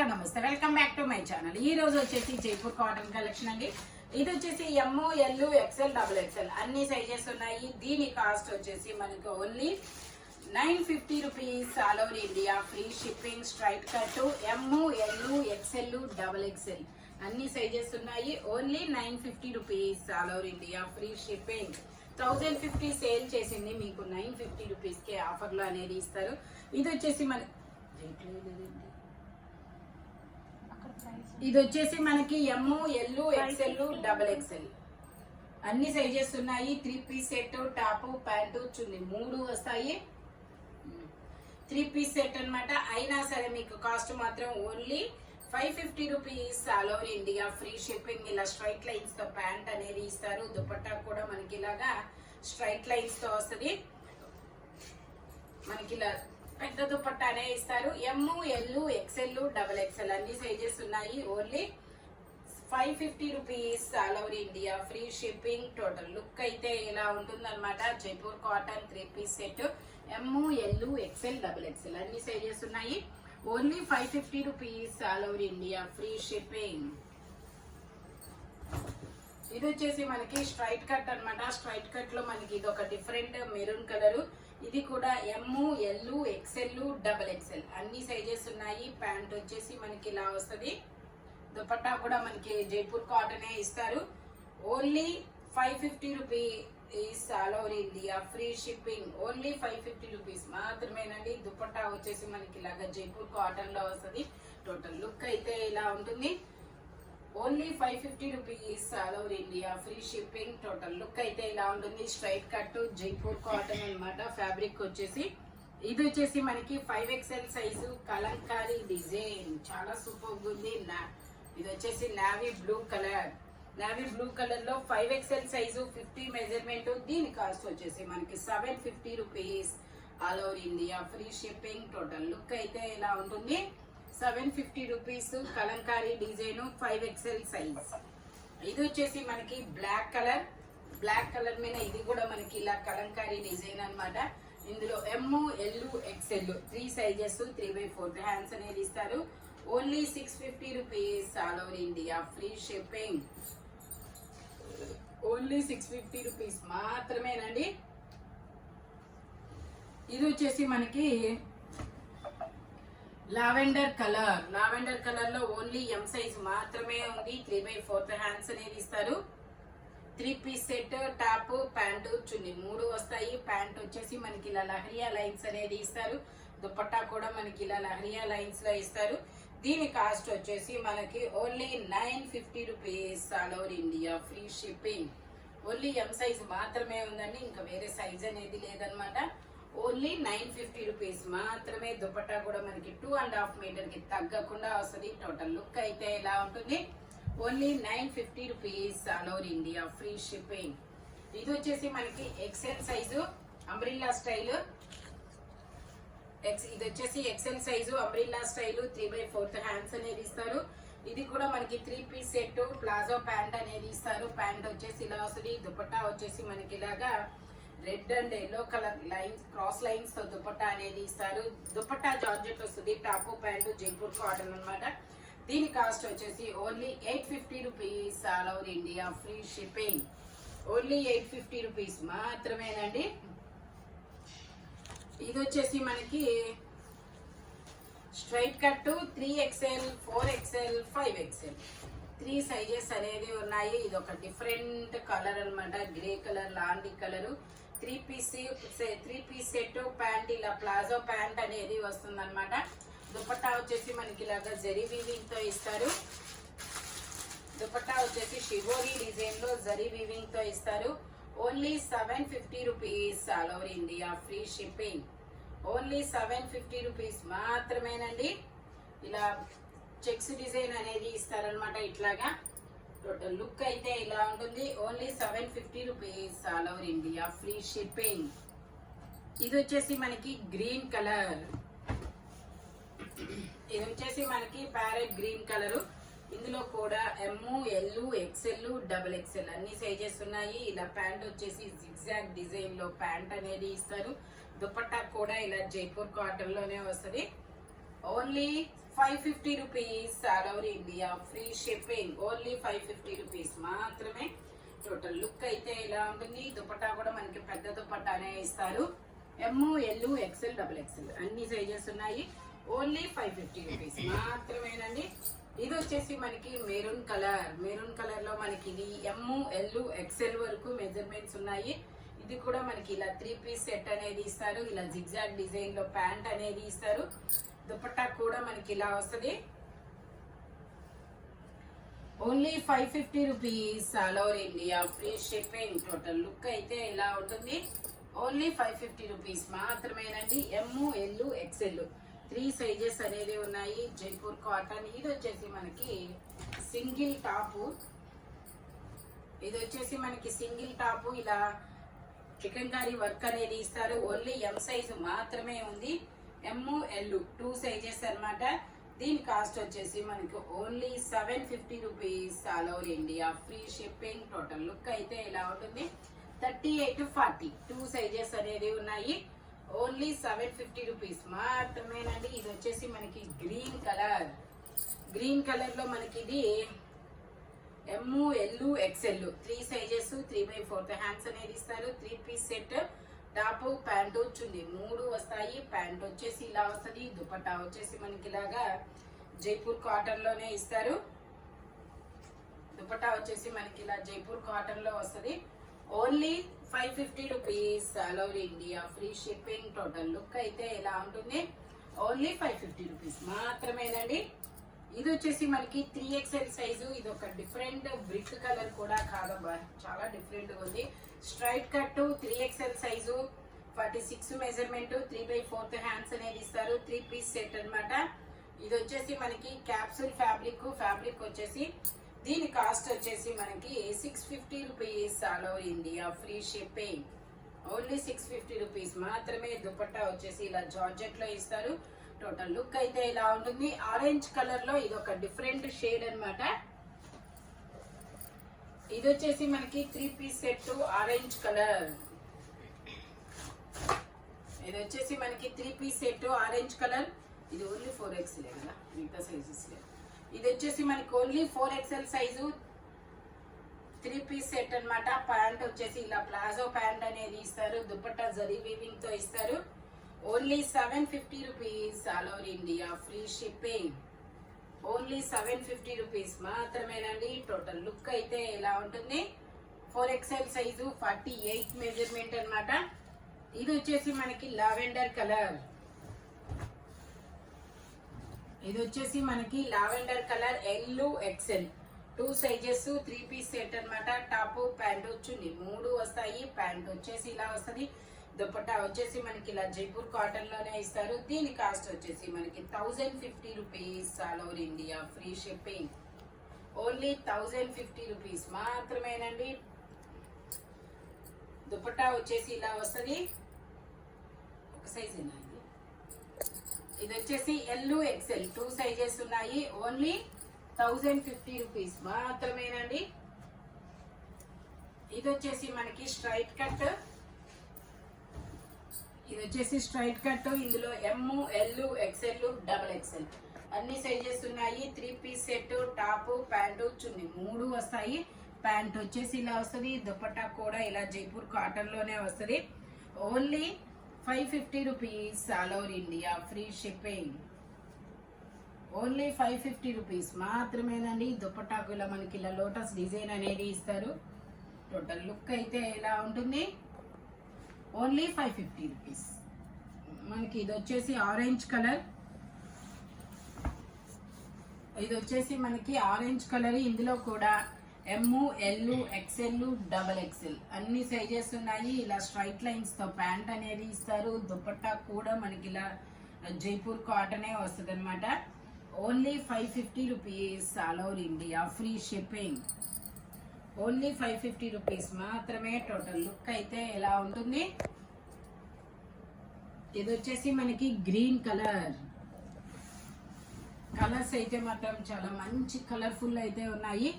నమస్తే, welcome back to my channel. ఈ రోజు వచ్చేసి జైపూర్ కాటన్ కలెక్షన్ అండి. ఇది వచ్చేసి M, L, XL, double XL అన్ని సైజెస్ ఉన్నాయి. దీని కాస్ట్ వచ్చేసి మనకు only 950 rupees. All over India free shipping. Straight cut M, L, XL, double XL అన్ని సైజెస్ ఉన్నాయి. Only 950 rupees. All over India free shipping. 1050 sale చేసింది, మీకు 950 రూపీస్ కే offer లో అనేది ఇస్తారు. ఇది వచ్చేసి మనకి ఎమ్, ఎల్, ఎక్స్ఎల్, డబుల్ ఎక్స్ఎల్ అన్ని సైజెస్ ఉన్నాయి. 3 పీస్ సెట్, టాప్, ప్యాంటు, చున్నీ 3 వస్తాయి. 3 పీస్ సెట్ అన్నమాట. అయినా సరే మీకు కాస్ట్ మాత్రం only 550 rupees. All over India free shipping. ఇలా స్ట్రైట్ లైన్స్ తో ప్యాంట్ అనేది ఇస్తారు. దుపట్టా కూడా మనకి ఇలాగా స్ట్రైట్ లైన్స్ తో వస్తుంది. మనకి ఇలా పెద్ద దుపట్టానే ఇస్తారు. M, L, XL, double XL అన్ని సైజెస్ ఉన్నాయి. Only 550 rupees. All over India free shipping. Total look అయితే ఇలా ఉంటుందన్నమాట. Jaipur cotton 3 piece set. M, L, XL, double XL అన్ని సైజెస్ ఉన్నాయి. Only 550 rupees. All over India free shipping. ఇది వచ్చేసి మనకి స్ట్రైట్ కట్ అన్నమాట. స్ట్రైట్ కట్ లో మనకి ఇది ఒక డిఫరెంట్ మెరూన్ కలర్. ఇది కూడా M, L, XL, double XL అన్ని సైజెస్ ఉన్నాయి. ప్యాంట్ వచ్చేసి మనకి ఇలా వస్తుంది. దుపట్టా కూడా మనకి జైపూర్ కాటనే ఇస్తారు. Only 550 rupees. All over India free shipping. Only 550 rupees మాత్రమేనండి. దుపట్టా వచ్చేసి మనకి ఇలాగా జైపూర్ కాటన్ లో వస్తుంది. టోటల్ లుక్ అయితే ఇలా ఉంటుంది. Only 550 rupees. All over India free shipping. Total look అయితే ఇలా ఉంటుంది. స్ట్రైట్ కట్ జైపూర్ కాటన్ అన్నమాట. ఫ్యాబ్రిక్ వచ్చేసి ఇది వచ్చేసి మనకి 5XL సైజు కలంకారీ డిజైన్ చాలా సూపర్ ఉంది. ఇది వచ్చేసి navy blue colour. Navy blue colour లో 5XL సైజు 50 మెజర్మెంట్. దీని కాస్ట్ వచ్చేసి మనకి 750 rupees. All over India free shipping. Total look అయితే ఇలా ఉంటుంది. 750 rupees. Kalamkari design 5XL size. ఇది వచ్చేసి మనకి బ్లాక్ కలర్. బ్లాక్ కలర్ మీద ఇది కూడా మనకి ఇలా కలంకారీ డిజైన్ అన్నమాట. ఇందులో M, L, XL 3 sizes 3/4 hands అనేది ఇస్తారు. Only 650 rupees. All over India free shipping. Only 650 rupees మాత్రమేనండి. ఇది వచ్చేసి మనకి లావెండర్ కలర్. లావెండర్ కలర్ లో ఓన్లీ ఎం సైజ్ మాత్రమే ఉంది. 3/4 హ్యాండ్స్ అనేది ఇస్తారు. 3 పీస్ సెట్, టాప్, ప్యాంటు, చున్నీ 3 వస్తాయి. ప్యాంట్ వచ్చేసి మనకి ఇలా లహరియా లైన్స్ అనేది ఇస్తారు. దుపట్టా కూడా మనకి ఇలా లహరియా లైన్స్ లో ఇస్తారు. దీని కాస్ట్ వచ్చేసి మనకి only 950 rupees. All over India free shipping. Only M size మాత్రమే ఉందండి, ఇంకా వేరే సైజ్ అనేది లేదనమాట. ఓన్లీ 950 రూపీస్ మాత్రమే. దుపట్టా కూడా మనకి 2.5 మీటర్ కి తగ్గకుండా వస్తుంది. టోటల్ లుక్ అయితే ఇలా ఉంటుంది. Only 950 rupees. All over India free shipping. ఇది వచ్చేసి మనకి ఎక్స్ఎల్ సైజు అంబ్రిల్లా స్టైల్. ఇది వచ్చేసి XL size umbrella style 3/4 hands అనేది ఇస్తారు. ఇది కూడా మనకి 3 పీస్ సెట్, ప్లాజో ప్యాంట్ అనేది ఇస్తారు. ప్యాంట్ వచ్చేసి ఇలా వస్తుంది. దుపట్టా వచ్చేసి మనకి ఇలాగా red and yellow colour lines, cross lines తో దుపట్టా అనేది ఇస్తారు. దుపట్టా జార్జెట్ వస్తుంది. టాప్, ప్యాంటు జైపూర్ కాటన్ అన్నమాట. దీని కాస్ట్ వచ్చేసి only 850 rupees. All over India free shipping. Only 850 rupees మాత్రమేనండి. ఇది వచ్చేసి మనకి straight cut 3XL, 4XL, 5XL 3 sizes అనేది ఉన్నాయి. ఇది ఒక డిఫరెంట్ కలర్ అన్నమాట. గ్రే కలర్ లాంటి కలర్. 3 పీస్ సెట్, ప్యాంట్ ఇలా ప్లాజో ప్యాంట్ అనేది వస్తుంది అనమాట. దుపట్టా వచ్చేసి మనకి ఇలాగా జరీ వీవింగ్ తో ఇస్తారు. దుపట్టా వచ్చేసి షిబోరి డిజైన్ లో జరీ వీవింగ్ తో ఇస్తారు. Only 750 rupees. All over India free shipping. Only 750 rupees మాత్రమేనండి. ఇలా చెక్స్ డిజైన్ అనేది ఇస్తారనమాట. ఇట్లాగా టోటల్ లుక్ అయితే ఇలా ఉంటుంది. Only 750 rupees. All over India free shipping. ఇది వచ్చేసి మనకి గ్రీన్ కలర్. ఇది వచ్చేసి మనకి ప్యారెట్ గ్రీన్ కలర్. ఇందులో కూడా M, L, XL, double XL అన్ని సైజెస్ ఉన్నాయి. ఇలా ప్యాంట్ వచ్చేసి జిగ్జాగ్ డిజైన్ లో ప్యాంట్ అనేది ఇస్తారు. దుపట్టా కూడా ఇలా జైపూర్ కాటన్ లోనే వస్తుంది. Only 550 rupees all over India, free shipping, only 550 rupees మాత్రమే. టోటల్ లుక్ అయితే ఇలా ఉంటుంది. దుపట్టా కూడా మనకి పెద్ద దుపట్టానే ఇస్తారు. M, L, XL, double XL అన్ని సైజెస్ ఉన్నాయి. ఓన్లీ 550 రూపీస్ మాత్రమేనండి. ఇది వచ్చేసి మనకి మెరూన్ కలర్. మెరూన్ కలర్ లో మనకి ఇది ఎమ్, ఎల్, ఎక్సెల్ వరకు మెజర్మెంట్స్ ఉన్నాయి. ఇది కూడా మనకి ఇలా 3 పీస్ సెట్ అనేది ఇస్తారు. ఇలా జిగ్జాగ్ డిజైన్ లో ప్యాంట్ అనేది ఇస్తారు. దుపట్టా కూడా మనకి ఇలా వస్తుంది. Only 550 rupees all over India, free shipping. Total look అయితే ఇలా ఉంటుంది. ఓన్లీ 550 రూపీస్ మాత్రమేనండి. ఎమ్, ఎల్, ఎక్సెల్ 3 సైజెస్ అనేది ఉన్నాయి. జైపూర్ కాటన్. ఇది వచ్చేసి మనకి సింగిల్ టాప్. ఇది వచ్చేసి మనకి సింగిల్ టాప్. ఇలా చికెన్ కర్రీ వర్క్ అనేది ఇస్తారు. ఓన్లీ ఎం సైజు మాత్రమే ఉంది. ఎమ్, ఎల్ 2 సైజెస్ అన్నమాట. దీని కాస్ట్ వచ్చేసి మనకి only 750 rupees all over India, free shipping. Total look అయితే ఇలా ఉంటుంది. 38 to 40 2 సైజెస్ అనేది ఉన్నాయి. ఓన్లీ 750 రూపీస్ మాత్రమేనండి. ఇది వచ్చేసి మనకి గ్రీన్ కలర్. గ్రీన్ కలర్ లో మనకి ఇది ఎమ్, ఎల్, ఎక్సెల్ 3 సైజెస్, 3/4 హ్యాండ్స్ అనేది ఇస్తారు. 3 పీస్ సెట్. టాప్, ప్యాంటు, చున్నీ 3 వస్తాయి. ప్యాంట్ వచ్చేసి ఇలా వస్తుంది. దుపట్టా వచ్చేసి మనకి ఇలాగా జైపూర్ కాటన్ లోనే ఇస్తారు. దుపట్టా వచ్చేసి మనకి ఇలా జైపూర్ కాటన్ లో వస్తుంది. Only 550 rupees all over India, free shipping. Total look అయితే ఇలా ఉంటుంది. ఓన్లీ 550 రూపీస్ మాత్రమేనండి. ఇది వచ్చేసి మనకి 3XL సైజు. ఇది ఒక డిఫరెంట్ బ్రిక్ కలర్ కూడా కాదబ్బా, చాలా డిఫరెంట్ గా ఉంది. Straight cut 3XL size, 46 measurement, 3/4 hands అనేది ఇస్తారు. 3 పీస్ సెట్ అన్నమాట. ఇది వచ్చేసి మనకి క్యాప్సూల్ ఫ్యాబ్రిక్. ఫ్యాబ్రిక్ వచ్చేసి దీని కాస్ట్ వచ్చేసి మనకి 650 rupees all over India, free shipping. Only 650 rupees మాత్రమే. దుపట్టా వచ్చేసి ఇలా జార్జెట్ లో ఇస్తారు. టోటల్ లుక్ అయితే ఇలా ఉంటుంది. ఆరెంజ్ కలర్ లో ఇది ఒక డిఫరెంట్ షేడ్ అన్నమాట. ఇది వచ్చేసి మనకి 3 పీస్ సెట్ ఆరెంజ్ కలర్. ఇది వచ్చేసి మనకి 3 పీస్ సెట్ ఆరెంజ్ కలర్. ఇది ఓన్లీ 4XL కదా, మిగతా సైజెస్ లేదు. ఇది వచ్చేసి మనకి only 4XL size 3 piece set అన్నమాట. ప్యాంట్ వచ్చేసి ఇలా ప్లాజో ప్యాంట్ అనేది ఇస్తారు. దుపట్టా జరీ వీవింగ్ తో ఇస్తారు. Only 750 rupees all over India, free shipping. Only 750 rupees మాత్రమేనండి. టోటల్ లుక్ అయితే ఇలా ఉంటుంది. 4XL సైజు, 48 మెజర్మెంట్ అన్నమాట. ఇది వచ్చేసి మనకి లావెండర్ కలర్. ఇది వచ్చేసి మనకి lavender colour, L, XL 2 sizes, 3 piece set అన్నమాట. టాప్, ప్యాంట్, చున్నీ 3 వస్తాయి. ప్యాంట్ వచ్చేసి ఇలా వస్తుంది. దుపట్టా వచ్చేసి మనకి ఇలా జైపూర్ కాటన్ లోనే ఇస్తారు. దీని కాస్ట్ వచ్చేసి మనకి 1050 rupees all over India, free shipping. Only 1050 rupees మాత్రమేనండి. దుపట్టా వచ్చేసి ఇలా వస్తుంది. ఒక సైజ్ ఇది వచ్చేసి ఎల్, ఎక్సెల్ 2 సైజెస్ ఉన్నాయి. ఓన్లీ 1050 రూపీస్ మాత్రమేనండి. ఇది వచ్చేసి మనకి స్ట్రైట్ కట్. ఇది వచ్చేసి స్ట్రైట్ కట్. ఇందులో M, L, XL, double XL అన్ని సైజెస్ ఉన్నాయి. 3 పీస్ సెట్. టాప్, ప్యాంటు, చున్నీ 3 వస్తాయి. ప్యాంట్ వచ్చేసి ఇలా వస్తుంది. దుపట్టా కూడా ఇలా జైపూర్ కాటన్ లోనే వస్తుంది. Only 550 rupees all over India, free shipping. Only 550 rupees మాత్రమేనండి. దుపట్టాకు ఇలా మనకి ఇలా లోటస్ డిజైన్ అనేది ఇస్తారు. టోటల్ లుక్ అయితే ఇలా ఉంటుంది. Only 550 rupees. మనకి ఇది వచ్చేసి ఆరెంజ్ కలర్. ఇది వచ్చేసి మనకి ఆరెంజ్ కలర్. ఇందులో కూడా M, L, XL, double XL అన్ని సైజెస్ ఉన్నాయి. ఇలా స్ట్రైట్ లైన్స్ తో ప్యాంట్ అనేది ఇస్తారు. దుపట్టా కూడా మనకి ఇలా జైపూర్ కాటనే వస్తుంది అనమాట. Only 550 rupees all over India, free shipping. Only 550 rupees మాత్రమే. టోటల్ లుక్ అయితే ఎలా ఉంటుంది. ఇది వచ్చేసి మనకి గ్రీన్ కలర్. కలర్స్ అయితే మాత్రం చాలా మంచి కలర్ఫుల్ అయితే ఉన్నాయి.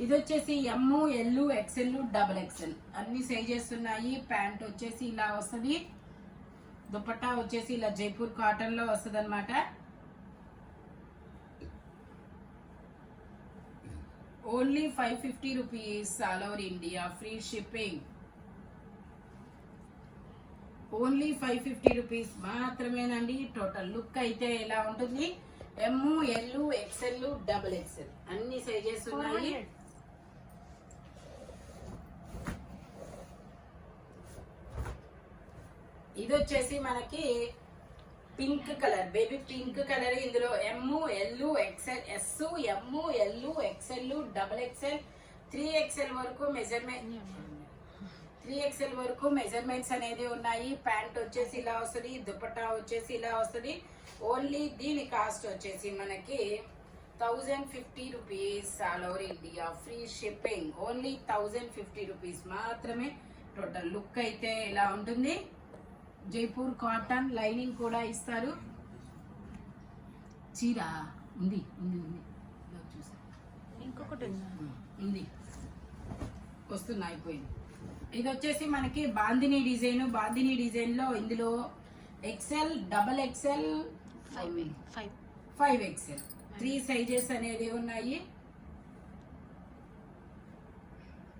ఇది వచ్చేసి M, L, XL, double XL అన్ని సైజెస్ ఉన్నాయి. ప్యాంట్ వచ్చేసి ఇలా వస్తుంది. దుపట్టా వచ్చేసి ఇలా జైపూర్ కాటన్ లో వస్తుంది అనమాట. Only 550 rupees all over India, free shipping. Only 550 rupees మాత్రమేనండి. టోటల్ లుక్ అయితే ఎలా ఉంటుంది, M, L, XL, double XL అన్ని సైజెస్ ఉన్నాయి. ఇది వచ్చేసి మనకి pink colour, baby pink colour. ఇందులో M, L, XL, S, M, L, XL, double XL, 3XL వరకు మెజర్మెంట్స్ అనేది ఉన్నాయి. ప్యాంట్ వచ్చేసి ఇలా వస్తుంది, దుపట్టా వచ్చేసి ఇలా వస్తుంది. ఓన్లీ దీని కాస్ట్ వచ్చేసి మనకి 1050 rupees all over India, free shipping. Only 1050 rupees మాత్రమే. టోటల్ లుక్ అయితే ఇలా ఉంటుంది. జైపూర్ కాటన్ లైనింగ్ కూడా ఇస్తారు. చీర ఉంది చూసా, ఇంకొకటి ఉంది వస్తున్నా, అయిపోయింది. ఇది వచ్చేసి మనకి బాందిని డిజైన్. బాందిని డిజైన్ లో ఇందులో XL, double XL, 5XL 3 sizes అనేది ఉన్నాయి.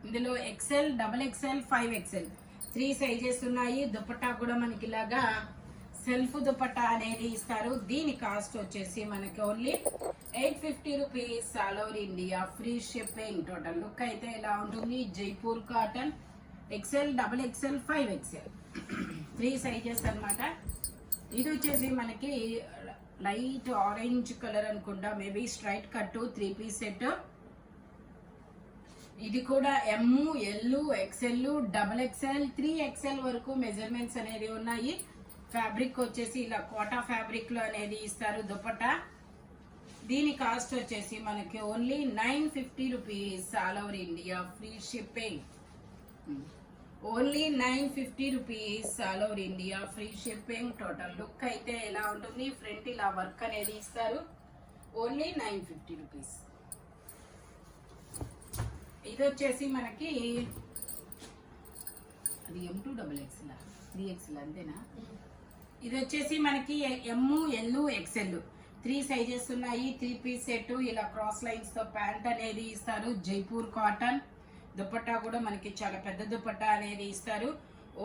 ఇందులో XL, double XL, 5XL 3 sizes ఉన్నాయి. దుపట్టా కూడా మనకి ఇలాగా సెల్ఫ్ దుపట్టా అనేది ఇస్తారు. దీని కాస్ట్ వచ్చేసి మనకి only 850 rupees all over India, free shipping. Total look అయితే ఇలా ఉంటుంది. Jaipur cotton XL, double XL, 5XL 3 sizes అన్నమాట. ఇది వచ్చేసి మనకి లైట్ ఆరెంజ్ కలర్ అనుకుంటా, maybe straight cut 3 piece set. ఇది కూడా M, L, XL, double XL, 3XL వరకు మెజర్మెంట్స్ అనేది ఉన్నాయి. ఫ్యాబ్రిక్ వచ్చేసి ఇలా కోటా ఫ్యాబ్రిక్ లో అనేది ఇస్తారు దుపట్టా. దీని కాస్ట్ వచ్చేసి మనకి only 950 rupees all over India, free shipping. Only 950 rupees all over India, free shipping. Total look అయితే ఎలా ఉంటుంది, ఫ్రంట్ ఇలా వర్క్ అనేది ఇస్తారు. Only 950 rupees. ఇది వచ్చేసి మనకి అది M2 డబుల్ XL 3XL అంతేనా. ఇది వచ్చేసి మనకి ఎమ్, ఎల్, ఎక్స్ఎల్ 3 సైజెస్ ఉన్నాయి. 3 పీస్ సెట్ ఇలా క్రాస్ లైన్స్ తో ప్యాంట్ అనేది ఇస్తారు. జైపూర్ కాటన్ దుపట్టా కూడా మనకి చాలా పెద్ద దుపట్టా అనేది ఇస్తారు.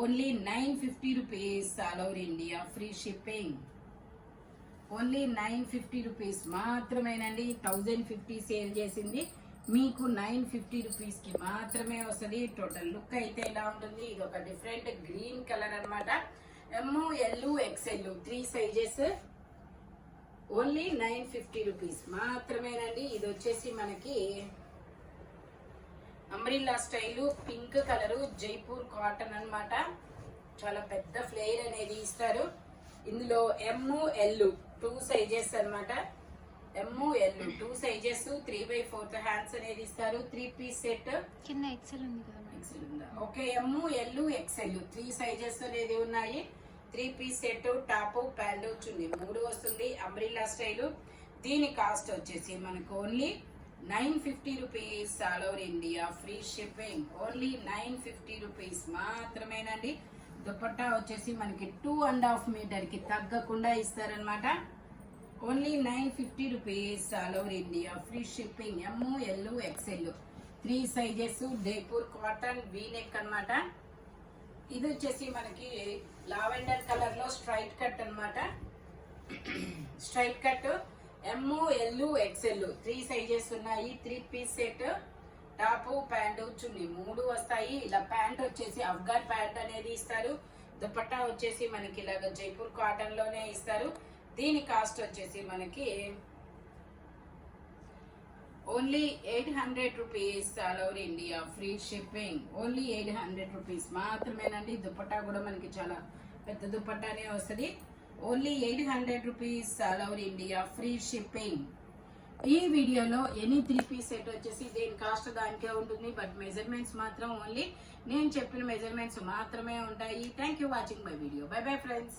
Only 950 rupees all over India, free shipping. Only 950 rupees మాత్రమేనండి. 1050 సేల్ చేసింది, మీకు 950 రూపీస్ కి మాత్రమే వస్తుంది. టోటల్ లుక్ అయితే ఇలా ఉంటుంది. ఇది ఒక డిఫరెంట్ గ్రీన్ కలర్ అన్నమాట. M, L, XL 3 sizes. Only 950 rupees మాత్రమేనండి. ఇది వచ్చేసి మనకి umbrella style pink colour, Jaipur cotton అన్నమాట. చాలా పెద్ద ఫ్లేర్ అనేది ఇస్తారు. ఇందులో ఎమ్, ఎల్ 2 సైజెస్ అన్నమాట. ఎమ్, ఎల్ 2 సైజెస్, 3/4 హ్యాండ్స్ అనేది ఇస్తారు. 3 పీస్ సెట్. కింద ఎక్సెల్ ఉంది కదా, ఎక్సెల్ ఉందా? Okay, M, L, XL 3 sizes అనేది ఉన్నాయి. 3 piece set, top, pant, chunni 3 వస్తుంది. Umbrella style. దీని కాస్ట్ వచ్చేసి మనకు only 950 rupees all over India, free shipping. Only 950 rupees మాత్రమేనండి. దుపట్టా వచ్చేసి మనకి 2.5 మీటర్ కి తగ్గకుండా ఇస్తారనమాట. Only 950 rupees all over India, free shipping. M, L, XL 3 sizes. Jaipur cotton V neck అన్నమాట. ఇది వచ్చేసి మనకి లావెండర్ కలర్ లో స్ట్రైట్ కట్ అన్నమాట. Straight cut M, L, XL 3 sizes ఉన్నాయి. 3 పీస్ సెట్, టాప్, ప్యాంటు, చున్నీ 3 వస్తాయి. ఇలా ప్యాంట్ వచ్చేసి అఫ్ఘాన్ ప్యాంట్ అనేది ఇస్తారు. దుపట్టా వచ్చేసి మనకి ఇలాగ జైపూర్ కాటన్ లోనే ఇస్తారు. దీని కాస్ట్ వచ్చేసి మనకి only 800 rupees all over India, free shipping. Only 800 rupees మాత్రమేనండి. దుపట్టా కూడా మనకి చాలా పెద్ద దుపట్టానే వస్తుంది. Only 800 rupees all over India, free shipping. ఈ వీడియోలో ఎనీ 3 పీస్ సెట్ వచ్చేసి దేని కాస్ట్ దానికే ఉంటుంది. బట్ మెజర్మెంట్స్ మాత్రం ఓన్లీ నేను చెప్పిన మెజర్మెంట్స్ మాత్రమే ఉంటాయి. Thank you watching my video. By bye friends.